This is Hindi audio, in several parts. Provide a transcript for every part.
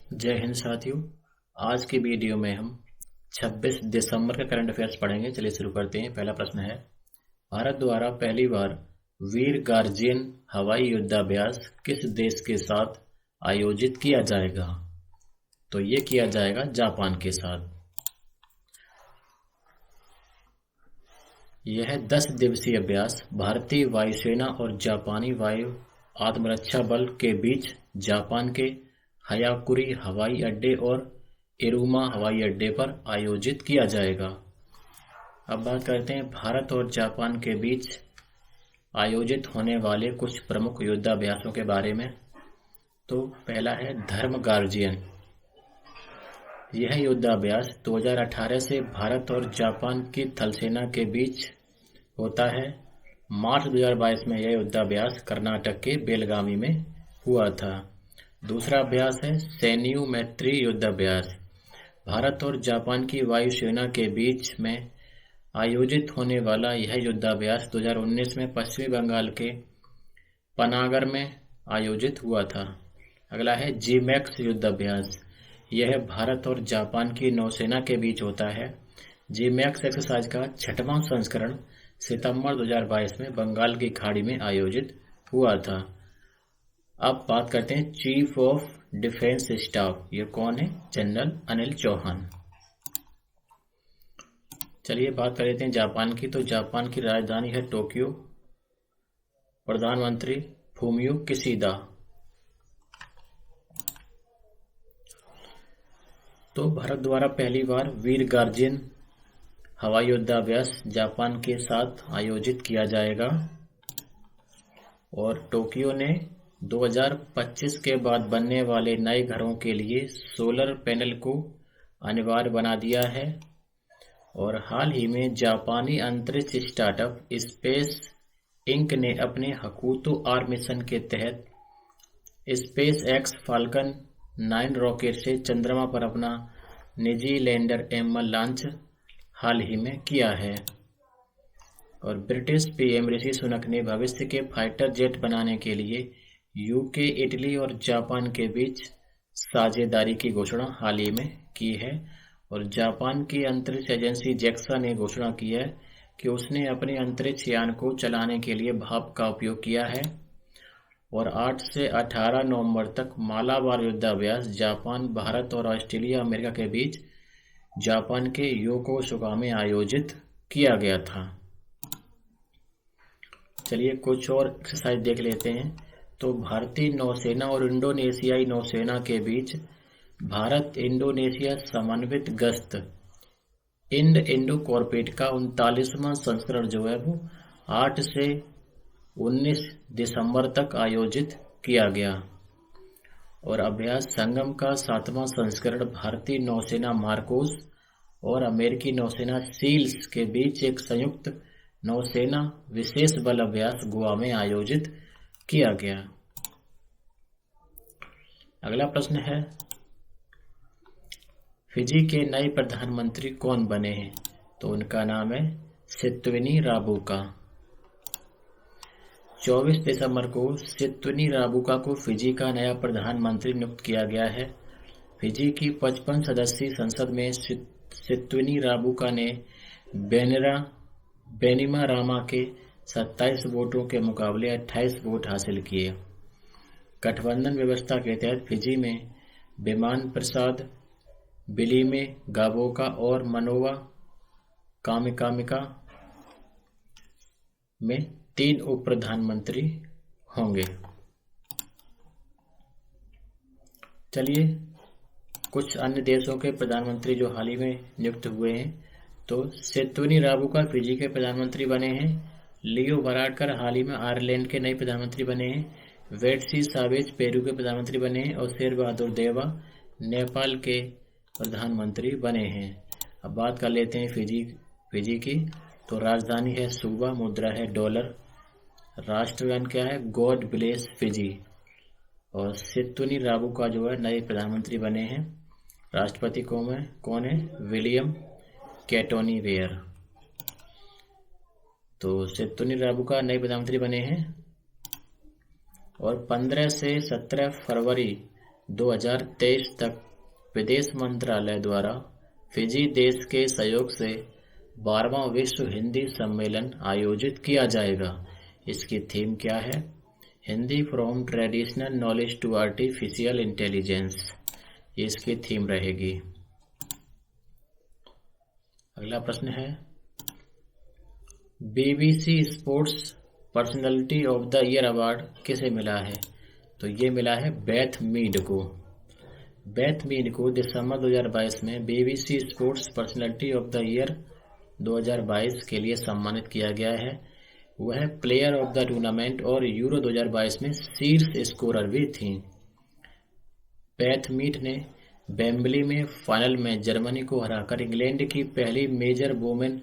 जय हिंद साथियों। आज की वीडियो में हम 26 दिसंबर का करंट अफेयर्स पढ़ेंगे। चलिए शुरू करते हैं। पहला प्रश्न है, भारत द्वारा पहली बार वीर गार्जियन हवाई युद्धाभ्यास किस देश के साथ आयोजित किया जाएगा? तो ये किया जाएगा जापान के साथ। यह 10 दिवसीय अभ्यास भारतीय वायुसेना और जापानी वायु आत्मरक्षा बल के बीच जापान के हयाकुरी हवाई अड्डे और इरुमा हवाई अड्डे पर आयोजित किया जाएगा। अब बात करते हैं भारत और जापान के बीच आयोजित होने वाले कुछ प्रमुख युद्धाभ्यासों के बारे में। तो पहला है धर्म गार्जियन। यह युद्धाभ्यास 2018 से भारत और जापान की थलसेना के बीच होता है। मार्च 2022 में यह युद्धाभ्यास कर्नाटक के बेलगामी में हुआ था। दूसरा अभ्यास है सैन्यू मैत्री युद्धाभ्यास। भारत और जापान की वायुसेना के बीच में आयोजित होने वाला यह युद्धाभ्यास 2019 में पश्चिमी बंगाल के पनागर में आयोजित हुआ था। अगला है जीमैक्स युद्धाभ्यास। यह भारत और जापान की नौसेना के बीच होता है। जीमैक्स एक्सरसाइज का 6वां संस्करण सितंबर 2022 में बंगाल की खाड़ी में आयोजित हुआ था। अब बात करते हैं चीफ ऑफ डिफेंस स्टाफ। ये कौन है? जनरल अनिल चौहान। चलिए बात कर लेते हैं जापान की। तो जापान की राजधानी है टोक्यो। प्रधानमंत्री फूमियो किशिदा। तो भारत द्वारा पहली बार वीर गार्जियन हवाई युद्धाभ्यास जापान के साथ आयोजित किया जाएगा और टोक्यो ने 2025 के बाद बनने वाले नए घरों के लिए सोलर पैनल को अनिवार्य बना दिया है। और हाल ही में जापानी अंतरिक्ष स्टार्टअप स्पेस इंक ने अपने हकुतो आर मिशन के तहत स्पेस एक्स फाल्कन 9 रॉकेट से चंद्रमा पर अपना निजी लैंडर एमएल लॉन्च हाल ही में किया है। और ब्रिटिश पीएम ऋषि सुनक ने भविष्य के फाइटर जेट बनाने के लिए यूके, इटली और जापान के बीच साझेदारी की घोषणा हाल ही में की है। और जापान की अंतरिक्ष एजेंसी जेक्सा ने घोषणा की है कि उसने अपने अंतरिक्ष यान को चलाने के लिए भाप का उपयोग किया है। और 8 से 18 नवंबर तक मालाबार युद्धाभ्यास जापान, भारत और ऑस्ट्रेलिया, अमेरिका के बीच जापान के योकोसुका में आयोजित किया गया था। चलिए कुछ और एक्सरसाइज देख लेते हैं। तो भारतीय नौसेना और इंडोनेशियाई नौसेना के बीच भारत इंडोनेशिया समन्वित गश्त इंडो कॉर्पेट का 39वां संस्करण जो है वो 8 से 19 दिसंबर तक आयोजित किया गया। और अभ्यास संगम का 7वां संस्करण भारतीय नौसेना मार्कोस और अमेरिकी नौसेना सील्स के बीच एक संयुक्त नौसेना विशेष बल अभ्यास गोवा में आयोजित किया गया। अगला प्रश्न है, फिजी के नए प्रधानमंत्री कौन बने हैं? तो उनका नाम है सित्विनी राबुका। 24 दिसंबर को सित्विनी राबुका को फिजी का नया प्रधानमंत्री नियुक्त किया गया है। फिजी की 55 सदस्यीय संसद में सित्विनी राबुका ने बेनिमारामा के 27 वोटों के मुकाबले 28 वोट हासिल किए। गठबंधन व्यवस्था के तहत फिजी में बिमान प्रसाद, बिलीमे गाबोका और मनोवा कामिका में 3 उप प्रधानमंत्री होंगे। चलिए कुछ अन्य देशों के प्रधानमंत्री जो हाल ही में नियुक्त हुए हैं। तो सित्विनी राबुका फिजी के प्रधानमंत्री बने हैं। लियो वराडकर हाल ही में आयरलैंड के नए प्रधानमंत्री बने हैं। वेटसी सावेज पेरू के प्रधानमंत्री बने हैं और शेर बहादुर देवा नेपाल के प्रधानमंत्री बने हैं। अब बात कर लेते हैं फिजी की। तो राजधानी है सुबा, मुद्रा है डॉलर, राष्ट्रगान क्या है? God bless Fiji. और सित्विनी राबुका जो है नए प्रधानमंत्री बने हैं। राष्ट्रपति कौन है? William Katonivere. तो सित्विनी राबुका नए प्रधानमंत्री बने हैं। और 15 से 17 फरवरी 2023 तक विदेश मंत्रालय द्वारा फिजी देश के सहयोग से 12वां विश्व हिंदी सम्मेलन आयोजित किया जाएगा। इसकी थीम क्या है? Hindi from traditional knowledge to artificial intelligence, ये इसकी थीम रहेगी। अगला प्रश्न है, BBC Sports Personality of the Year award किसे मिला है? तो ये मिला है बेथ मीड को। बेथ मीड को दिसंबर 2022 में BBC Sports Personality of the Year 2022 के लिए सम्मानित किया गया है। वह प्लेयर ऑफ द टूर्नामेंट और यूरो 2022 में शीर्ष स्कोरर भी थी। बेथ मीड ने वेम्बली में फाइनल में जर्मनी को हराकर इंग्लैंड की पहली मेजर वुमेन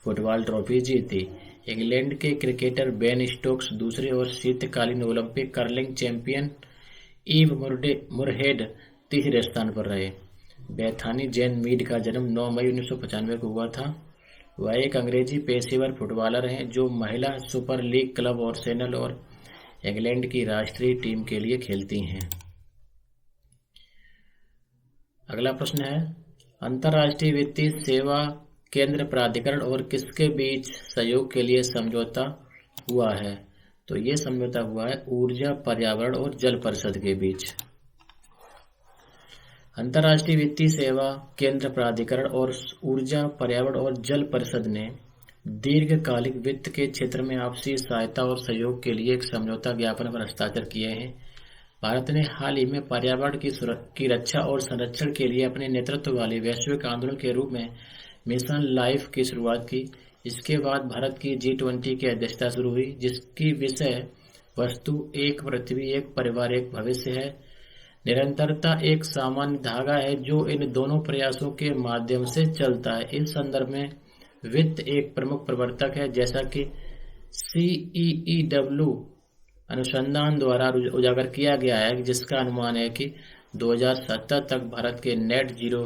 फुटबॉल ट्रॉफी जीती। इंग्लैंड के क्रिकेटर बेन स्टोक्स दूसरे और शीतकालीन ओलंपिक कर्लिंग चैंपियन ईव मुरहेड तीसरे स्थान पर रहे। बेथानी जेन मीड का जन्म 9 मई 1995 को हुआ था। वह एक अंग्रेजी पेशेवर फुटबॉलर हैं जो महिला सुपर लीग क्लब आर्सेनल और इंग्लैंड की राष्ट्रीय टीम के लिए खेलती हैं। अगला प्रश्न है, अंतर्राष्ट्रीय वित्तीय सेवा केंद्र प्राधिकरण और किसके बीच सहयोग के लिए समझौता हुआ है? तो ये समझौता हुआ है ऊर्जा, पर्यावरण और जल परिषद के बीच। अंतर्राष्ट्रीय वित्तीय सेवा केंद्र प्राधिकरण और ऊर्जा, पर्यावरण और जल परिषद ने दीर्घकालिक वित्त के क्षेत्र में आपसी सहायता और सहयोग के लिए एक समझौता ज्ञापन पर हस्ताक्षर किए हैं। भारत ने हाल ही में पर्यावरण की रक्षा और संरक्षण के लिए अपने नेतृत्व वाले वैश्विक आंदोलन के रूप में मिशन लाइफ की शुरुआत की। इसके बाद भारत की G20 की अध्यक्षता शुरू हुई, जिसकी विषय वस्तु एक पृथ्वी, एक परिवार, एक भविष्य है। निरंतरता एक सामान्य धागा है जो इन दोनों प्रयासों के माध्यम से चलता है। इस संदर्भ में वित्त एक प्रमुख प्रवर्तक है, जैसा कि CEEW अनुसंधान द्वारा उजागर किया गया है, जिसका अनुमान है कि 2070 तक भारत के नेट जीरो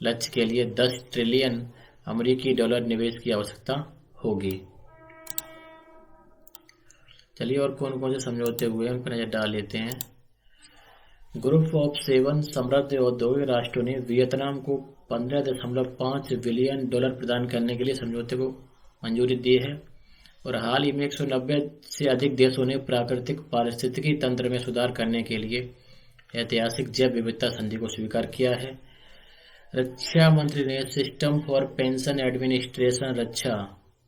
लक्ष्य के लिए 10 ट्रिलियन अमेरिकी डॉलर निवेश की आवश्यकता होगी। चलिए और कौन कौन से समझौते हुए उन पर नजर डाल लेते हैं। ग्रुप ऑफ 7 समृद्ध औद्योगिक राष्ट्रों ने वियतनाम को $15.5 बिलियन प्रदान करने के लिए समझौते को मंजूरी दी है। और हाल ही में 190 से अधिक देशों ने प्राकृतिक पारिस्थितिकी तंत्र में सुधार करने के लिए ऐतिहासिक जैव विविधता संधि को स्वीकार किया है। रक्षा मंत्री ने सिस्टम फॉर पेंशन एडमिनिस्ट्रेशन रक्षा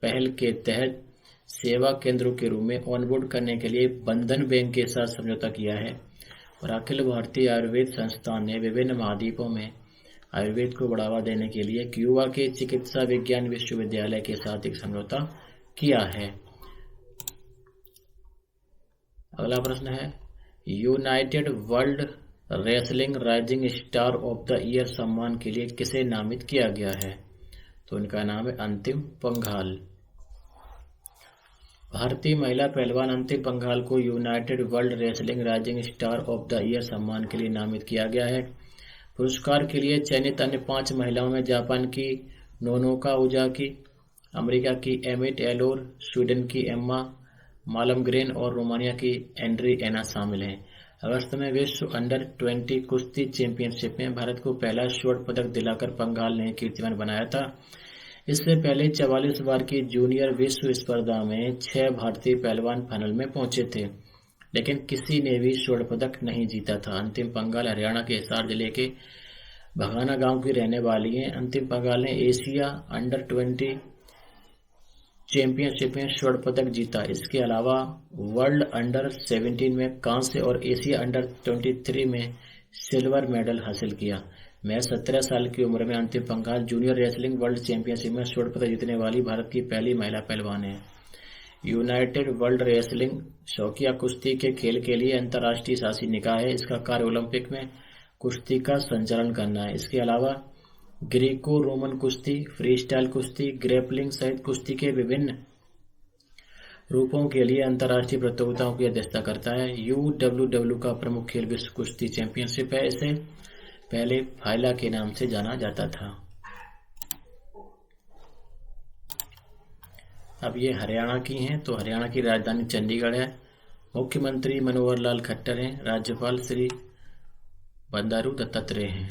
पहल के तहत सेवा केंद्रों के रूप में ऑनबोर्ड करने के लिए बंधन बैंक के साथ समझौता किया है। और अखिल भारतीय आयुर्वेद संस्थान ने विभिन्न महाद्वीपों में आयुर्वेद को बढ़ावा देने के लिए क्यूबा के चिकित्सा विज्ञान विश्वविद्यालय के साथ एक समझौता किया है। अगला प्रश्न है, United world wrestling rising star of the year सम्मान के लिए किसे नामित किया गया है? तो इनका नाम है अंतिम पंघाल। भारतीय महिला पहलवान अंतिम पंघाल को United world wrestling rising star of the year सम्मान के लिए नामित किया गया है। पुरस्कार के लिए चयनित अन्य 5 महिलाओं में जापान की नोनोका उजाकी, अमेरिका की एमिट एलोर, स्वीडन की एम्मा मालमग्रेन और रोमानिया की एंड्री एना शामिल हैं। अगस्त में विश्व अंडर 20 कुश्ती चैंपियनशिप में भारत को पहला स्वर्ण पदक दिलाकर पंघाल ने कीर्तिमान बनाया था। इससे पहले 44 बार की जूनियर विश्व स्पर्धा में 6 भारतीय पहलवान फाइनल में पहुंचे थे, लेकिन किसी ने भी स्वर्ण पदक नहीं जीता था। अंतिम पंघाल हरियाणा के हिसार जिले के भगाना गांव की रहने वाली हैं। अंतिम पंघाल ने एशिया अंडर 20 चैंपियनशिप में स्वर्ण पदक जीता। इसके अलावा वर्ल्ड अंडर 17 में कांस्य और एशिया अंडर 23 में सिल्वर मेडल हासिल किया। महज 17 साल की उम्र में अंतिम Panghal junior wrestling world championship में स्वर्ण पदक जीतने वाली भारत की पहली महिला पहलवान है। यूनाइटेड वर्ल्ड रेसलिंग शौकिया कुश्ती के खेल के लिए अंतर्राष्ट्रीय शासी निकाय है। इसका कार्य ओलंपिक में कुश्ती का संचालन करना है। इसके अलावा ग्रीको रोमन कुश्ती, फ्रीस्टाइल कुश्ती, ग्रैपलिंग सहित कुश्ती के विभिन्न रूपों के लिए अंतर्राष्ट्रीय प्रतियोगिताओं की अध्यक्षता करता है। UWW का प्रमुख खेल विश्व कुश्ती चैंपियनशिप है। इसे पहले फाइला के नाम से जाना जाता था। अब ये हरियाणा की हैं, तो हरियाणा की राजधानी चंडीगढ़ है। मुख्यमंत्री मनोहर लाल खट्टर हैं। राज्यपाल श्री बंदारू दत्तात्रेय हैं।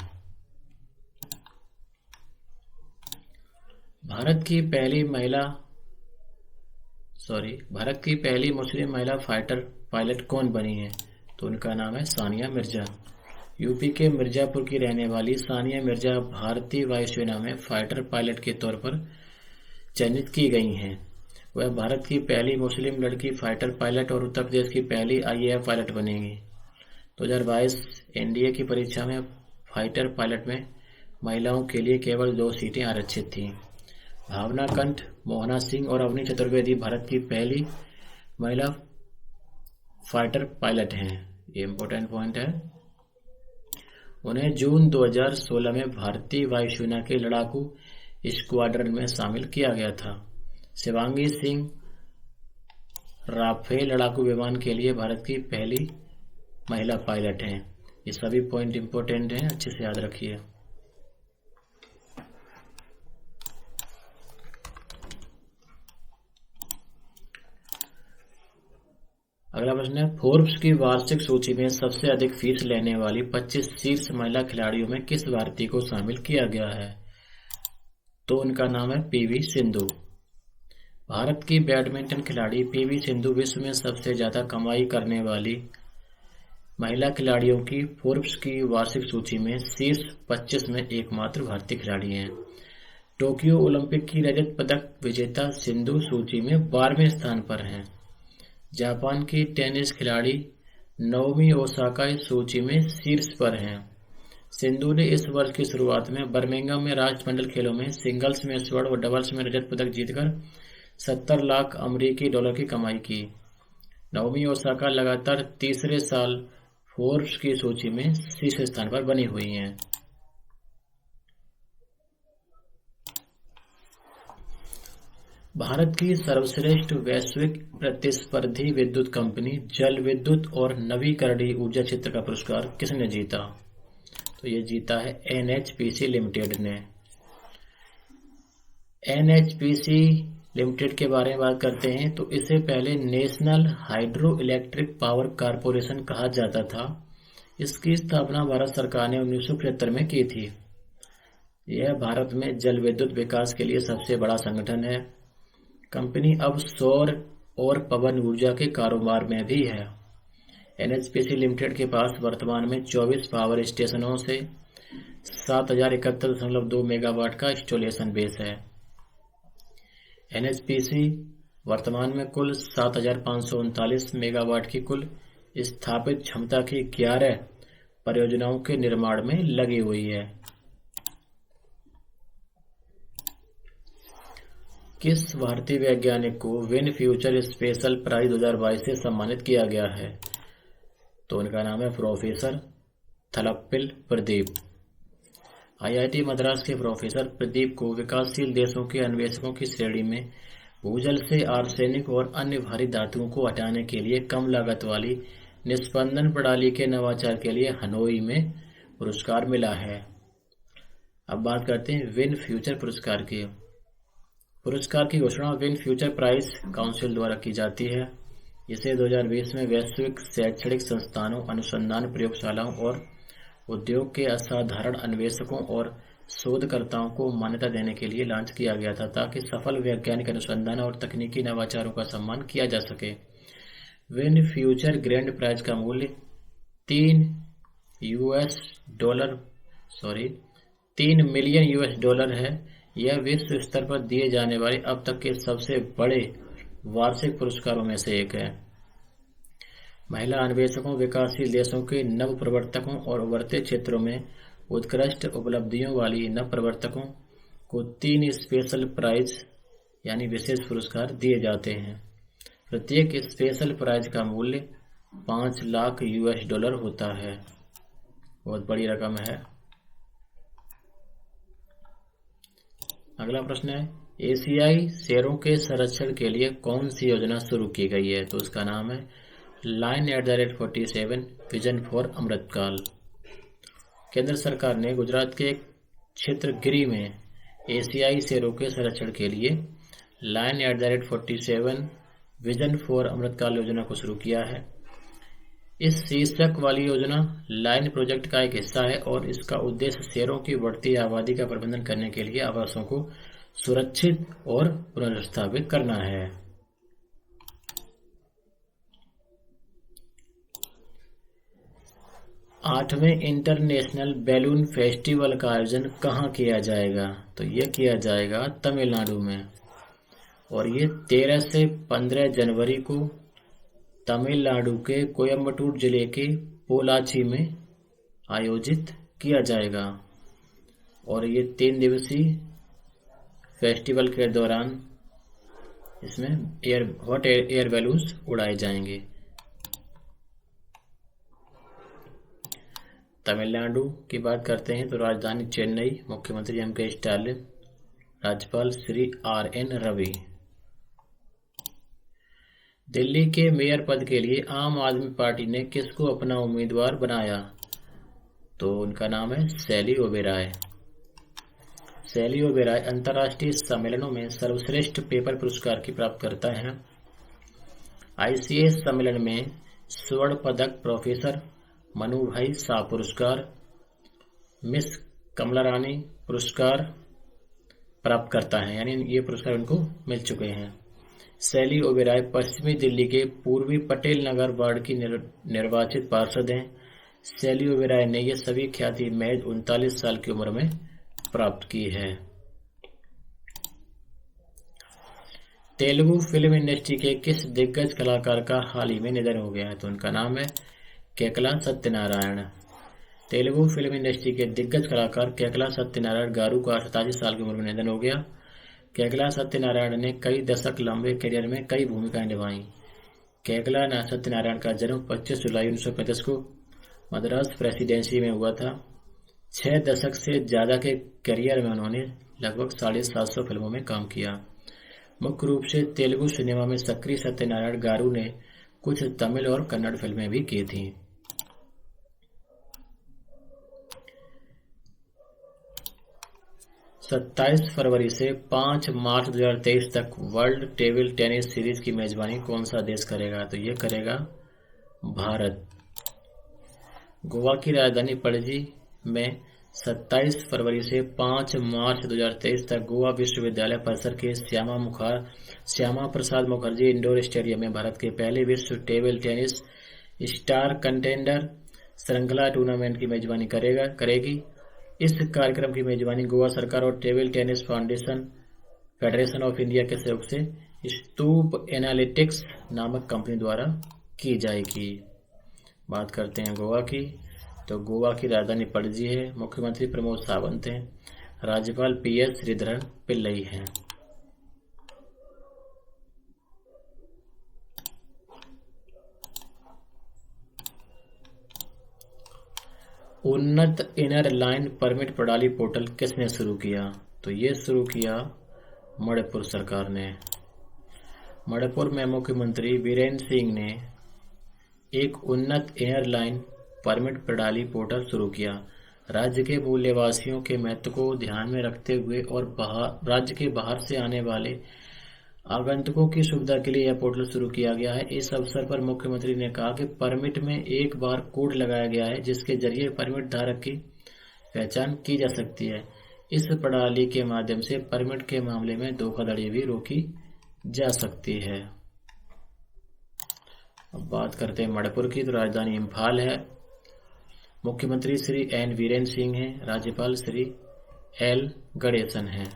भारत की पहली मुस्लिम महिला फाइटर पायलट कौन बनी है? तो उनका नाम है सानिया मिर्जा। यूपी के मिर्जापुर की रहने वाली सानिया मिर्जा भारतीय वायुसेना में फाइटर पायलट के तौर पर चयनित की गई हैं। वह भारत की पहली मुस्लिम लड़की फाइटर पायलट और उत्तर प्रदेश की पहली आईएएफ पायलट बनेंगी। 2022 एनडीए की परीक्षा में फाइटर पायलट में महिलाओं के लिए केवल 2 सीटें आरक्षित थीं। भावना कंठ, मोहना सिंह और अवनी चतुर्वेदी भारत की पहली महिला फाइटर पायलट हैं। ये इंपॉर्टेंट पॉइंट है। उन्हें जून 2016 में भारतीय वायुसेना के लड़ाकू स्क्वाड्रन में शामिल किया गया था। शिवांगी सिंह राफेल लड़ाकू विमान के लिए भारत की पहली महिला पायलट हैं। ये सभी पॉइंट इंपॉर्टेंट हैं, अच्छे से याद रखिए। अगला प्रश्न है, फोर्ब्स की वार्षिक सूची में सबसे अधिक फीस लेने वाली 25 शीर्ष महिला खिलाड़ियों में किस भारतीय को शामिल किया गया है? तो उनका नाम है पीवी सिंधु। भारत की बैडमिंटन खिलाड़ी पीवी सिंधु विश्व में सबसे ज्यादा कमाई करने वाली महिला खिलाड़ियों की फोर्ब्स की वार्षिक सूची में शीर्ष 25 में एकमात्र भारतीय खिलाड़ी हैं। टोक्यो ओलंपिक की रजत पदक विजेता सिंधु सूची में 12वें स्थान पर हैं। जापान की टेनिस खिलाड़ी नाओमी ओसाका इस सूची में शीर्ष पर हैं। सिंधु ने इस वर्ष की शुरुआत में बर्मिंघम में राष्ट्रमंडल खेलों में सिंगल्स में स्वर्ण और डबल्स में रजत पदक जीतकर 70 लाख अमेरिकी डॉलर की कमाई की। नाओमी ओसाका लगातार तीसरे साल फोर्ब्स की सूची में शीर्ष स्थान पर बनी हुई हैं। भारत की सर्वश्रेष्ठ वैश्विक प्रतिस्पर्धी विद्युत कंपनी जल विद्युत और नवीकरणीय ऊर्जा क्षेत्र का पुरस्कार किसने जीता? तो ये जीता है एनएचपीसी लिमिटेड ने। एनएचपीसी लिमिटेड के बारे में बात करते हैं तो इसे पहले national hydro electric power corporation कहा जाता था। इसकी स्थापना भारत सरकार ने 1975 में की थी। यह भारत में जल विद्युत विकास के लिए सबसे बड़ा संगठन है। कंपनी अब सौर और पवन ऊर्जा के कारोबार में भी है। एनएचपीसी लिमिटेड के पास वर्तमान में 24 पावर स्टेशनों से 7071.2 मेगावाट का इंस्टॉलेशन बेस है। एनएचपीसी वर्तमान में कुल 7539 मेगावाट की कुल स्थापित क्षमता की 11 परियोजनाओं के निर्माण में लगी हुई है। किस भारतीय वैज्ञानिक को विन फ्यूचर स्पेशल प्राइज 2022 से सम्मानित किया गया है? तो उनका नाम है प्रोफेसर थलप्पिल प्रदीप। आईआईटी मद्रास के प्रोफेसर प्रदीप को विकासशील देशों के अन्वेषकों की श्रेणी में भूजल से आर्सेनिक और अन्य भारी धातुओं को हटाने के लिए कम लागत वाली निस्पंदन प्रणाली के नवाचार के लिए हनोई में पुरस्कार मिला है। अब बात करते हैं विन फ्यूचर पुरस्कार की। पुरस्कार की घोषणा विन फ्यूचर प्राइज काउंसिल द्वारा की जाती है। इसे 2020 में वैश्विक शैक्षणिक संस्थानों, अनुसंधान प्रयोगशालाओं और उद्योग के असाधारण अन्वेषकों और शोधकर्ताओं को मान्यता देने के लिए लॉन्च किया गया था ताकि सफल वैज्ञानिक अनुसंधान और तकनीकी नवाचारों का सम्मान किया जा सके। विन फ्यूचर ग्रैंड प्राइज का मूल्य $3 मिलियन है। यह विश्व स्तर पर दिए जाने वाले अब तक के सबसे बड़े वार्षिक पुरस्कारों में से एक है। महिला अन्वेषकों, विकासशील देशों के नव प्रवर्तकों और उभरते क्षेत्रों में उत्कृष्ट उपलब्धियों वाली नव प्रवर्तकों को 3 स्पेशल प्राइज यानी विशेष पुरस्कार दिए जाते हैं। प्रत्येक स्पेशल प्राइज का मूल्य $5 लाख होता है। बहुत बड़ी रकम है। अगला प्रश्न है, एशियाई शेरों के संरक्षण के लिए कौन सी योजना शुरू की गई है? तो उसका नाम है Line@47 विजन फॉर अमृतकाल। केंद्र सरकार ने गुजरात के एक क्षेत्र गिरी में एशियाई शेरों के संरक्षण के लिए Line@47 विजन फॉर अमृतकाल योजना को शुरू किया है। इस शीर्षक वाली योजना लाइन प्रोजेक्ट का एक हिस्सा है और इसका उद्देश्य शहरों की बढ़ती आबादी का प्रबंधन करने के लिए आवासों को सुरक्षित और पुनर्स्थापित करना है। आठवें इंटरनेशनल बैलून फेस्टिवल का आयोजन कहाँ किया जाएगा? तो यह किया जाएगा तमिलनाडु में और ये 13 से 15 जनवरी को तमिलनाडु के कोयम्बटूर जिले के पोलाची में आयोजित किया जाएगा और ये 3 दिवसीय फेस्टिवल के दौरान इसमें हॉट एयर बैलून्स उड़ाए जाएंगे। तमिलनाडु की बात करते हैं तो राजधानी चेन्नई, मुख्यमंत्री एम.के. स्टालिन, राज्यपाल श्री आर.एन. रवि। दिल्ली के मेयर पद के लिए आम आदमी पार्टी ने किसको अपना उम्मीदवार बनाया? तो उनका नाम है शैली ओबेरॉय। शैली ओबेरॉय अंतर्राष्ट्रीय सम्मेलनों में सर्वश्रेष्ठ पेपर पुरस्कार की प्राप्तकर्ता हैं। आईसीएस सम्मेलन में स्वर्ण पदक प्रोफेसर मनुभाई शाह पुरस्कार, मिस कमला रानी पुरस्कार प्राप्त करता है, यानी ये पुरस्कार उनको मिल चुके हैं। शैली ओबेरॉय पश्चिमी दिल्ली के पूर्वी पटेल नगर वार्ड की निर्वाचित पार्षद हैं। शैली ओबेरॉय ने ये सभी ख्याति महज 39 साल की उम्र में प्राप्त की है। तेलुगु फिल्म इंडस्ट्री के किस दिग्गज कलाकार का हाल ही में निधन हो गया है? तो उनका नाम है केकला सत्यनारायण। तेलुगु फिल्म इंडस्ट्री के दिग्गज कलाकार केकला सत्यनारायण गारू का 87 साल की उम्र में निधन हो गया। केकला सत्यनारायण ने कई दशक लंबे करियर में कई भूमिकाएं निभाई। केकला सत्यनारायण का जन्म 25 जुलाई 1935 को मद्रास प्रेसिडेंसी में हुआ था। 6 दशक से ज्यादा के करियर में उन्होंने लगभग 750 फिल्मों में काम किया। मुख्य रूप से तेलुगु सिनेमा में सक्रिय सत्यनारायण गारू ने कुछ तमिल और कन्नड़ फिल्में भी की थी। 27 फरवरी से 5 मार्च 2023 तक वर्ल्ड टेबल टेनिस सीरीज की मेजबानी कौन सा देश करेगा? तो ये करेगा भारत। गोवा की राजधानी पणजी में 27 फरवरी से 5 मार्च 2023 तक गोवा विश्वविद्यालय परिसर के श्यामा प्रसाद मुखर्जी इंडोर स्टेडियम में भारत के पहले विश्व टेबल टेनिस स्टार कंटेंडर श्रृंखला टूर्नामेंट की मेजबानी करेगी। इस कार्यक्रम की मेजबानी गोवा सरकार और table tennis federation of India के सहयोग से स्तूप एनालिटिक्स नामक कंपनी द्वारा की जाएगी। बात करते हैं गोवा की, तो गोवा की राजधानी पणजी है, मुख्यमंत्री प्रमोद सावंत हैं, राज्यपाल पी.एस. श्रीधरन पिल्लई हैं। उन्नत इनर लाइन परमिट प्रणाली पोर्टल किसने शुरू किया? तो ये शुरू किया मणिपुर सरकार ने। मणिपुर में मुख्यमंत्री बीरेन्द्र सिंह ने एक उन्नत इनर लाइन परमिट प्रणाली पोर्टल शुरू किया। राज्य के मूल निवासियों के महत्व को ध्यान में रखते हुए और राज्य के बाहर से आने वाले आगंतुकों की सुविधा के लिए यह पोर्टल शुरू किया गया है। इस अवसर पर मुख्यमंत्री ने कहा कि परमिट में एक बार कोड लगाया गया है जिसके जरिए परमिट धारक की पहचान की जा सकती है। इस प्रणाली के माध्यम से परमिट के मामले में धोखाधड़ी भी रोकी जा सकती है। अब बात करते हैं मणिपुर की, तो राजधानी इम्फाल है, मुख्यमंत्री श्री एन वीरेन्द्र सिंह हैं, राज्यपाल श्री एल गणेशन हैं।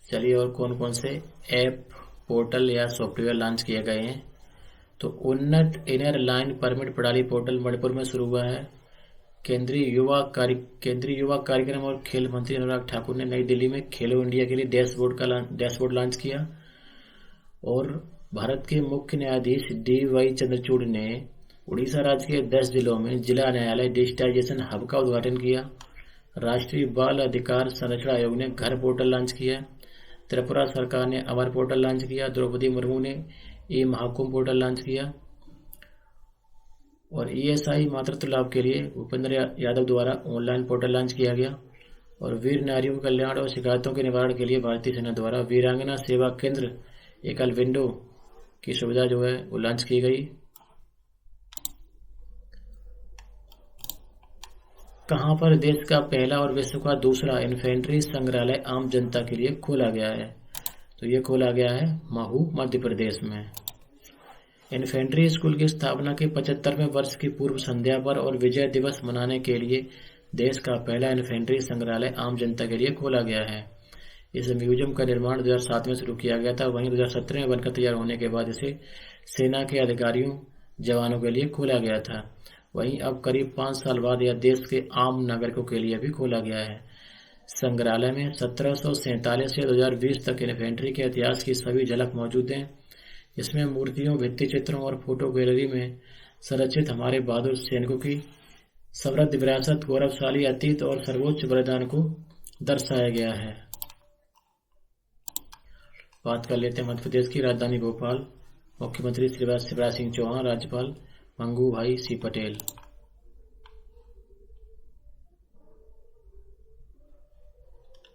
चलिए और कौन कौन से ऐप, पोर्टल या सॉफ्टवेयर लॉन्च किए गए हैं? तो उन्नत इनर लाइन परमिट प्रणाली पोर्टल मणिपुर में शुरू हुआ है। केंद्रीय युवा कार्यक्रम और खेल मंत्री अनुराग ठाकुर ने नई दिल्ली में खेलो इंडिया के लिए डैशबोर्ड लॉन्च किया। और भारत के मुख्य न्यायाधीश डी.वाई. चंद्रचूड़ ने उड़ीसा राज्य के 10 जिलों में जिला न्यायालय डिजिटाइजेशन हब का उद्घाटन किया। राष्ट्रीय बाल अधिकार संरक्षण आयोग ने घर पोर्टल लॉन्च किया। त्रिपुरा सरकार ने अमर पोर्टल लॉन्च किया। द्रौपदी मुर्मू ने ई महाकुंभ पोर्टल लॉन्च किया। और ईएसआई मातृत्व लाभ के लिए भूपेंद्र यादव द्वारा ऑनलाइन पोर्टल लॉन्च किया गया। और वीर नारियों के कल्याण और शिकायतों के निवारण के लिए भारतीय सेना द्वारा वीरांगना सेवा केंद्र एकल विंडो की सुविधा जो है वो लॉन्च की गई। कहाँ पर देश का पहला और विश्व का दूसरा इन्फेंट्री संग्रहालय आम जनता के लिए खोला गया है? तो ये खोला गया है महू, मध्य प्रदेश में। इन्फेंट्री स्कूल की स्थापना के 75वें वर्ष की पूर्व संध्या पर और विजय दिवस मनाने के लिए देश का पहला इन्फेंट्री संग्रहालय आम जनता के लिए खोला गया है। इस म्यूजियम का निर्माण 2007 में शुरू किया गया था। वहीं 2017 में बनकर तैयार होने के बाद इसे सेना के अधिकारियों, जवानों के लिए खोला गया था। वहीं अब करीब 5 साल बाद यह देश के आम नागरिकों के लिए भी खोला गया है। संग्रहालय में 1747 से 2020 तक इन्फेंट्री के इतिहास की सभी झलक मौजूद है। इसमें मूर्तियों, भित्ति चित्रों और फोटो गैलरी में संरक्षित हमारे बहादुर सैनिकों की समृद्ध विरासत, गौरवशाली अतीत और सर्वोच्च बलिदान को दर्शाया गया है। बात कर लेते हैं मध्य प्रदेश की राजधानी भोपाल। मुख्यमंत्री श्री शिवराज सिंह चौहान, राज्यपाल मंगू भाई सी पटेल।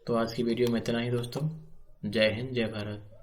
तो आज की वीडियो में इतना ही दोस्तों। जय हिंद, जय भारत।